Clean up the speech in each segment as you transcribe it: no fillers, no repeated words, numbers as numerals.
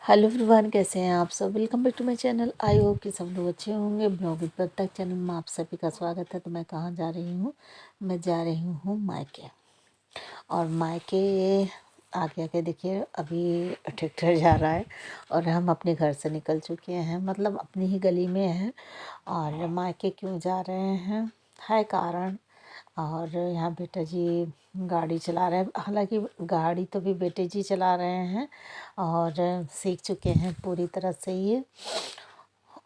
Hello everyone, कैसे हैं आप सब। Welcome back to my channel. I hope कि सब लोग अच्छे होंगे। ब्लॉग विद प्रत्येक चैनल में आप सभी का स्वागत है। तो मैं कहाँ जा रही हूँ? मैं जा रही हूँ मायके। और मायके आगे आगे देखिए, अभी ट्रैक्टर जा रहा है और हम अपने घर से निकल चुके हैं, मतलब अपनी ही गली में हैं। और मायके क्यों जा रहे हैं, है कारण। और यहाँ बेटा जी गाड़ी चला रहे हैं। हालांकि गाड़ी तो भी बेटे जी चला रहे हैं और सीख चुके हैं पूरी तरह से ये।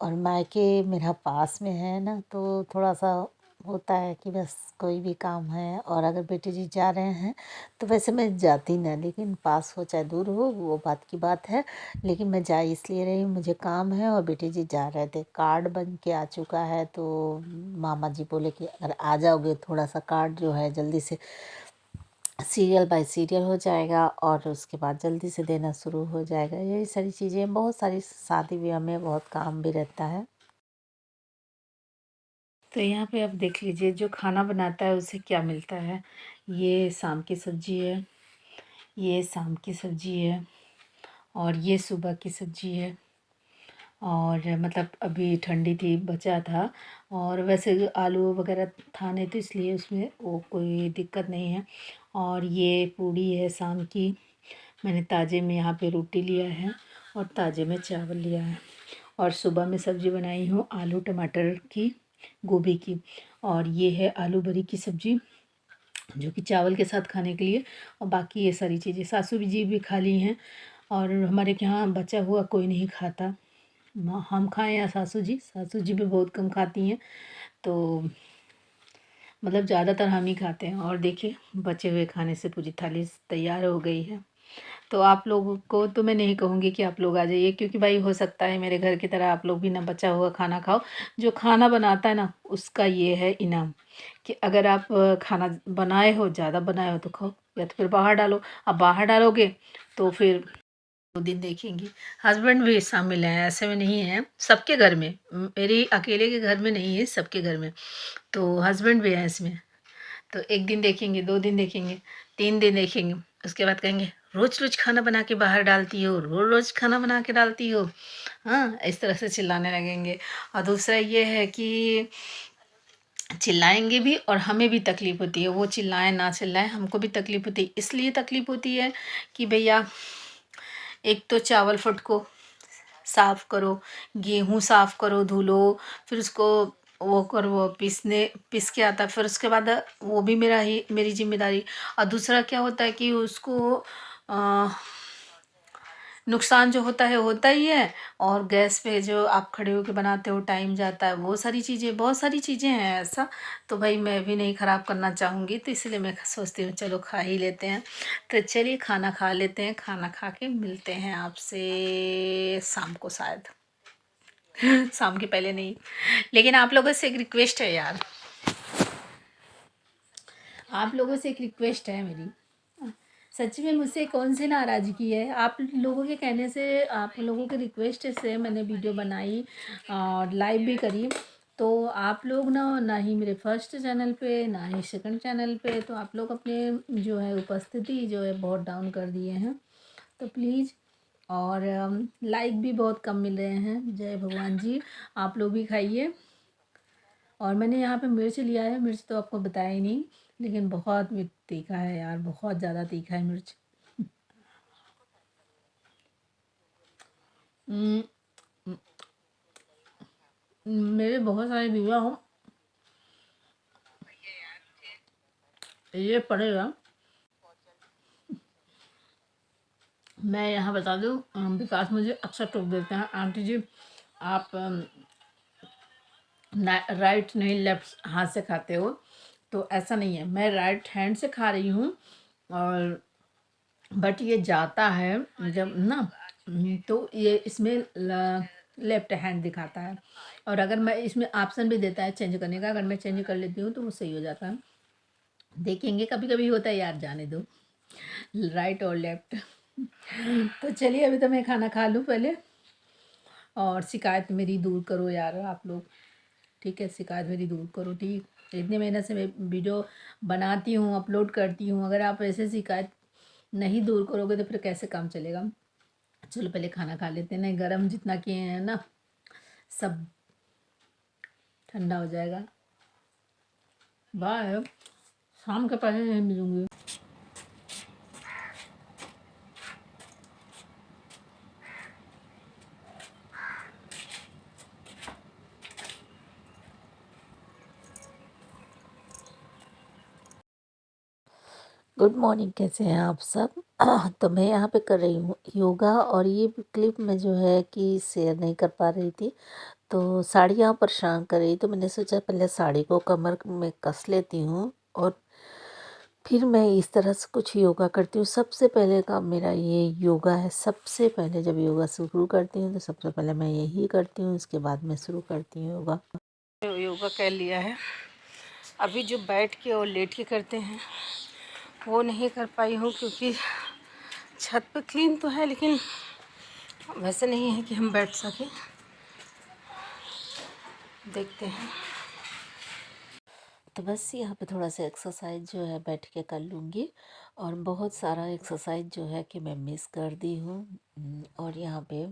और मायके मेरा पास में है ना, तो थोड़ा सा होता है कि बस कोई भी काम है। और अगर बेटे जी जा रहे हैं तो वैसे मैं जाती ना, लेकिन पास हो चाहे दूर हो वो बात की बात है। लेकिन मैं जा इसलिए रही हूँ, मुझे काम है। और बेटे जी जा रहे थे, कार्ड बन के आ चुका है। तो मामा जी बोले कि अगर आ जाओगे थोड़ा सा कार्ड जो है जल्दी से सीरियल बाय सीरियल हो जाएगा और उसके बाद जल्दी से देना शुरू हो जाएगा। यही सारी चीज़ें, बहुत सारी शादी ब्याह में बहुत काम भी रहता है। तो यहाँ पे आप देख लीजिए, जो खाना बनाता है उसे क्या मिलता है। ये शाम की सब्जी है, ये शाम की सब्जी है, और ये सुबह की सब्जी है। और मतलब अभी ठंडी थी, बचा था। और वैसे आलू वगैरह था नहीं, तो इसलिए उसमें वो कोई दिक्कत नहीं है। और ये पूड़ी है शाम की। मैंने ताज़े में यहाँ पे रोटी लिया है और ताज़े में चावल लिया है। और सुबह में सब्ज़ी बनाई हूँ आलू टमाटर की, गोभी की। और ये है आलू बरी की सब्ज़ी, जो कि चावल के साथ खाने के लिए। और बाकी ये सारी चीज़ें सासू जी भी खा ली हैं। और हमारे यहाँ बचा हुआ कोई नहीं खाता, हम खाएं या सासू जी भी बहुत कम खाती हैं। तो मतलब ज़्यादातर हम ही खाते हैं। और देखिए, बचे हुए खाने से पूरी थाली तैयार हो गई है। तो आप लोगों को तो मैं नहीं कहूँगी कि आप लोग आ जाइए, क्योंकि भाई हो सकता है मेरे घर की तरह आप लोग भी ना बचा हुआ खाना खाओ। जो खाना बनाता है ना, उसका ये है इनाम, कि अगर आप खाना बनाए हो, ज़्यादा बनाए हो तो खाओ, या तो फिर बाहर डालो। अब बाहर डालोगे तो फिर 2 दिन देखेंगी। हस्बैंड भी शामिल हैं, ऐसे में नहीं है, सबके घर में, मेरी अकेले के घर में नहीं है, सबके घर में। तो हस्बैंड भी हैं इसमें। तो 1 दिन देखेंगे, 2 दिन देखेंगे, 3 दिन देखेंगे। उसके बाद कहेंगे रोज़ रोज़ खाना बना के बाहर डालती हो, रोज़ रोज़ खाना बना के डालती हो। हाँ, इस तरह से चिल्लाने लगेंगे। और दूसरा ये है कि चिल्लाएंगे भी और हमें भी तकलीफ़ होती है। वो चिल्लाएं ना चिल्लाएं, हमको भी तकलीफ़ होती है। इसलिए तकलीफ़ होती है कि भैया, एक तो चावल फटको साफ़ करो, गेहूँ साफ़ करो, धुलो, फिर उसको वो करो, वो पीस के आता है। फिर उसके बाद वो भी मेरी ज़िम्मेदारी। और दूसरा क्या होता है कि उसको अ, नुकसान जो होता ही है। और गैस पे जो आप खड़े होके बनाते हो, टाइम जाता है, वो सारी चीज़ें, बहुत सारी चीज़ें हैं ऐसा। तो भाई मैं भी नहीं ख़राब करना चाहूँगी, तो इसलिए मैं सोचती हूँ चलो खा ही लेते हैं। तो चलिए खाना खा लेते हैं, खाना खा के मिलते हैं आपसे शाम को शायद। शाम के पहले नहीं। लेकिन आप लोगों से एक रिक्वेस्ट है यार, आप लोगों से एक रिक्वेस्ट है मेरी। सच में मुझसे कौन सी नाराज़गी है, आप लोगों के कहने से, आप लोगों के रिक्वेस्ट से मैंने वीडियो बनाई और लाइव भी करी। तो आप लोग ना, ना ही मेरे फर्स्ट चैनल पे, ना ही सेकंड चैनल पे, तो आप लोग अपने जो है उपस्थिति जो है बहुत डाउन कर दिए हैं। तो प्लीज़, और लाइक भी बहुत कम मिल रहे हैं। जय भगवान जी, आप लोग भी खाइए। और मैंने यहाँ पे मिर्च लिया है, मिर्च तो आपको बताया ही नहीं, लेकिन बहुत तीखा है यार, बहुत ज़्यादा तीखा है मिर्च। हम्म, मेरे बहुत सारे व्यूअर हो, ये पड़ेगा। मैं यहाँ बता दूँ, विकास मुझे अक्सर टोक देते हैं, आंटी जी आप राइट नहीं लेफ्ट हाथ से खाते हो। तो ऐसा नहीं है, मैं राइट हैंड से खा रही हूँ। और बट ये जाता है जब ना, तो ये इसमें लेफ्ट हैंड दिखाता है। और अगर मैं इसमें ऑप्शन भी देता है चेंज करने का, अगर मैं चेंज कर लेती हूँ तो वो सही हो जाता है। देखेंगे, कभी कभी होता है यार, जाने दो, राइट और लेफ्ट। तो चलिए, अभी तो मैं खाना खा लूँ पहले। और शिकायत मेरी दूर करो यार आप लोग, ठीक है, शिकायत मेरी दूर करो, ठीक। इतने मेहनत से मैं वीडियो बनाती हूँ, अपलोड करती हूँ, अगर आप ऐसे शिकायत नहीं दूर करोगे तो फिर कैसे काम चलेगा। चलो पहले खाना खा लेते हैं, नहीं गरम जितना किए हैं ना सब ठंडा हो जाएगा। बाय, शाम के पहले नहीं मिलूंगी। गुड मॉर्निंग, कैसे हैं आप सब? तो मैं यहाँ पे कर रही हूँ योगा, और ये क्लिप मैं जो है कि शेयर नहीं कर पा रही थी, तो साड़ी यहाँ परेशान कर रही, तो मैंने सोचा पहले साड़ी को कमर में कस लेती हूँ और फिर मैं इस तरह से कुछ योगा करती हूँ। सबसे पहले का मेरा ये योगा है। सबसे पहले जब योगा शुरू करती हूँ तो सबसे पहले मैं यही करती हूँ, इसके बाद मैं शुरू करती हूँ योगा। योगा कर लिया है, अभी जो बैठ के और लेट के करते हैं वो नहीं कर पाई हूँ, क्योंकि छत पे क्लीन तो है लेकिन वैसे नहीं है कि हम बैठ सकें। देखते हैं। तो बस यहाँ पे थोड़ा सा एक्सरसाइज जो है बैठ के कर लूँगी, और बहुत सारा एक्सरसाइज जो है कि मैं मिस कर दी हूँ। और यहाँ पे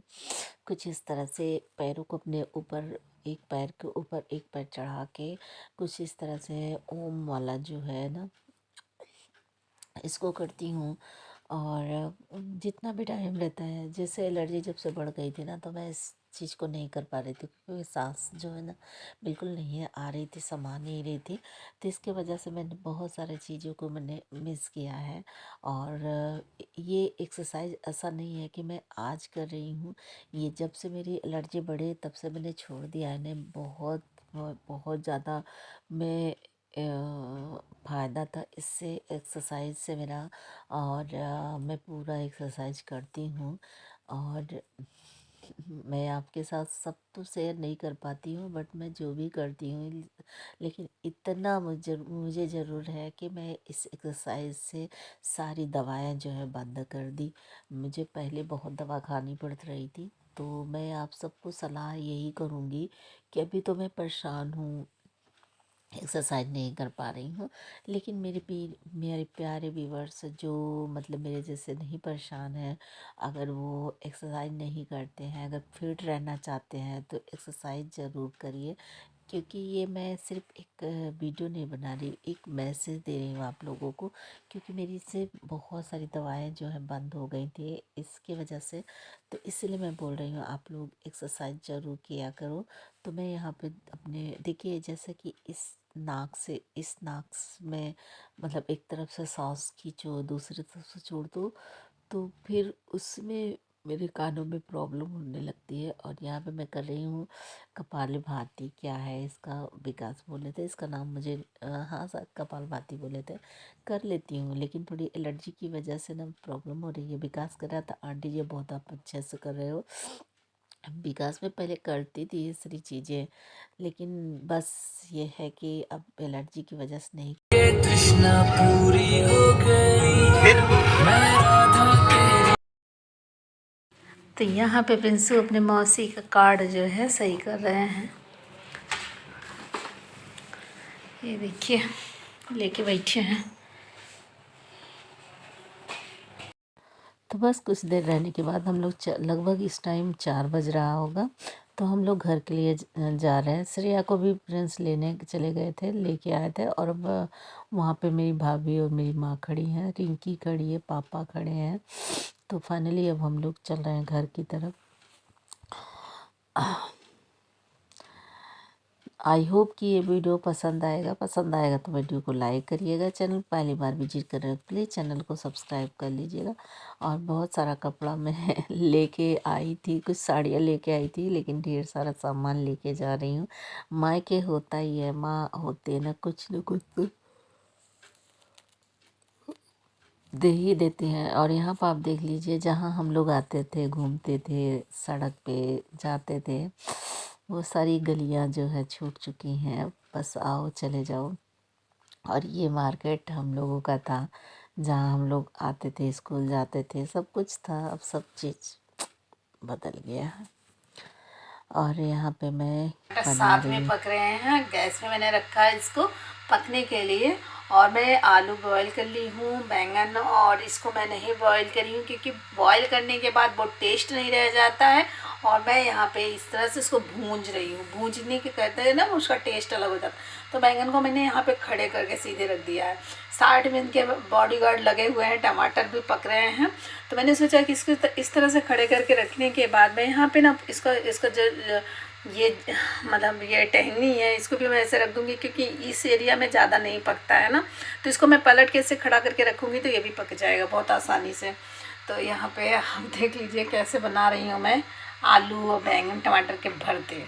कुछ इस तरह से पैरों को अपने ऊपर, एक पैर के ऊपर एक पैर चढ़ा के कुछ इस तरह से ओम वाला जो है ना, इसको करती हूँ। और जितना भी टाइम रहता है, जैसे एलर्जी जब से बढ़ गई थी ना, तो मैं इस चीज़ को नहीं कर पा रही थी, क्योंकि सांस जो है ना बिल्कुल नहीं आ रही थी, समा नहीं रही थी। तो इसके वजह से मैंने बहुत सारी चीज़ों को मैंने मिस किया है। और ये एक्सरसाइज ऐसा नहीं है कि मैं आज कर रही हूँ, ये जब से मेरी एलर्जी बढ़े तब से मैंने छोड़ दिया है। बहुत बहुत ज़्यादा मैं फ़ायदा था इससे, एक्सरसाइज से मेरा। और मैं पूरा एक्सरसाइज करती हूँ, और मैं आपके साथ सब तो शेयर नहीं कर पाती हूँ, बट मैं जो भी करती हूँ, लेकिन इतना मुझे ज़रूर है कि मैं इस एक्सरसाइज से सारी दवाएं जो है बंद कर दी। मुझे पहले बहुत दवा खानी पड़ रही थी, तो मैं आप सबको सलाह यही करूँगी कि अभी तो मैं परेशान हूँ, एक्सरसाइज नहीं कर पा रही हूँ, लेकिन मेरे प्यारे व्यूवर्स जो मतलब मेरे जैसे नहीं परेशान हैं, अगर वो एक्सरसाइज नहीं करते हैं, अगर फिट रहना चाहते हैं, तो एक्सरसाइज ज़रूर करिए। क्योंकि ये मैं सिर्फ एक वीडियो नहीं बना रही, एक मैसेज दे रही हूँ आप लोगों को, क्योंकि मेरी से बहुत सारी दवाएं जो है बंद हो गई थी इसके वजह से। तो इसलिए मैं बोल रही हूँ आप लोग एक्सरसाइज ज़रूर किया करो। तो मैं यहाँ पे अपने देखिए, जैसे कि इस नाक में मतलब एक तरफ से सांस खींचो, दूसरी तरफ से छोड़ दो, तो फिर उसमें मेरे कानों में प्रॉब्लम होने लगती है। और यहाँ पे मैं कर रही हूँ कपालभाति, क्या है इसका, विकास बोले थे इसका नाम, मुझे हाँ शायद कपालभाति बोले थे। कर लेती हूँ, लेकिन थोड़ी एलर्जी की वजह से ना प्रॉब्लम हो रही है। विकास कर रहा था, आंटी जी बहुत आप अच्छे से कर रहे हो। विकास में पहले करती थी ये सारी चीज़ें, लेकिन बस ये है कि अब एलर्जी की वजह से नहीं। ये तृष्णा पूरी हो गई, फिर मैं राधा तेरी। तो यहाँ पे प्रिंसू अपने मौसी का कार्ड जो है सही कर रहे हैं। ये देखिए लेके बैठे हैं। तो बस कुछ देर रहने के बाद हम लोग लगभग इस टाइम 4 बज रहा होगा, तो हम लोग घर के लिए जा रहे हैं। श्रेया को भी प्रिंस लेने चले गए थे, लेके आए थे, और अब वहाँ पे मेरी भाभी और मेरी माँ खड़ी हैं, रिंकी खड़ी है, पापा खड़े हैं। तो फाइनली अब हम लोग चल रहे हैं घर की तरफ। आई होप कि ये वीडियो पसंद आएगा तो वीडियो को लाइक करिएगा। चैनल पहली बार विजिट कर रहे हो प्लीज़ चैनल को सब्सक्राइब कर लीजिएगा। और बहुत सारा कपड़ा मैं लेके आई थी, कुछ साड़ियाँ लेके आई थी, लेकिन ढेर सारा सामान लेके जा रही हूँ। मायके होता ही है, माँ होते ना कुछ न कुछ तो दे ही देते हैं। और यहाँ पर आप देख लीजिए, जहाँ हम लोग आते थे, घूमते थे, सड़क पे जाते थे, वो सारी गलियाँ जो है छूट चुकी हैं, बस आओ चले जाओ। और ये मार्केट हम लोगों का था, जहाँ हम लोग आते थे, स्कूल जाते थे, सब कुछ था। अब सब चीज़ बदल गया है। और यहाँ पे मैं साथ में पक रहे हैं, गैस में मैंने रखा है इसको पकने के लिए। और मैं आलू बॉईल कर ली हूँ, बैंगन, और इसको मैं नहीं बॉईल करी हूँ क्योंकि बॉईल करने के बाद बहुत टेस्ट नहीं रह जाता है। और मैं यहाँ पे इस तरह से इसको भूंज रही हूँ, भूंजने के कहते हैं ना, उसका टेस्ट अलग हो जाता है। तो बैंगन को मैंने यहाँ पे खड़े करके सीधे रख दिया है। साइड में इनके बॉडीगार्ड लगे हुए हैं, टमाटर भी पक रहे हैं। तो मैंने सोचा कि इसको इस तरह से खड़े करके रखने के बाद मैं यहाँ पे ना इसका जो ये मतलब ये टहनी है, इसको भी मैं ऐसे रख दूँगी क्योंकि इस एरिया में ज़्यादा नहीं पकता है ना। तो इसको मैं पलट के ऐसे खड़ा करके रखूँगी तो ये भी पक जाएगा बहुत आसानी से। तो यहाँ पे आप देख लीजिए कैसे बना रही हूँ मैं आलू और बैंगन टमाटर के भरते।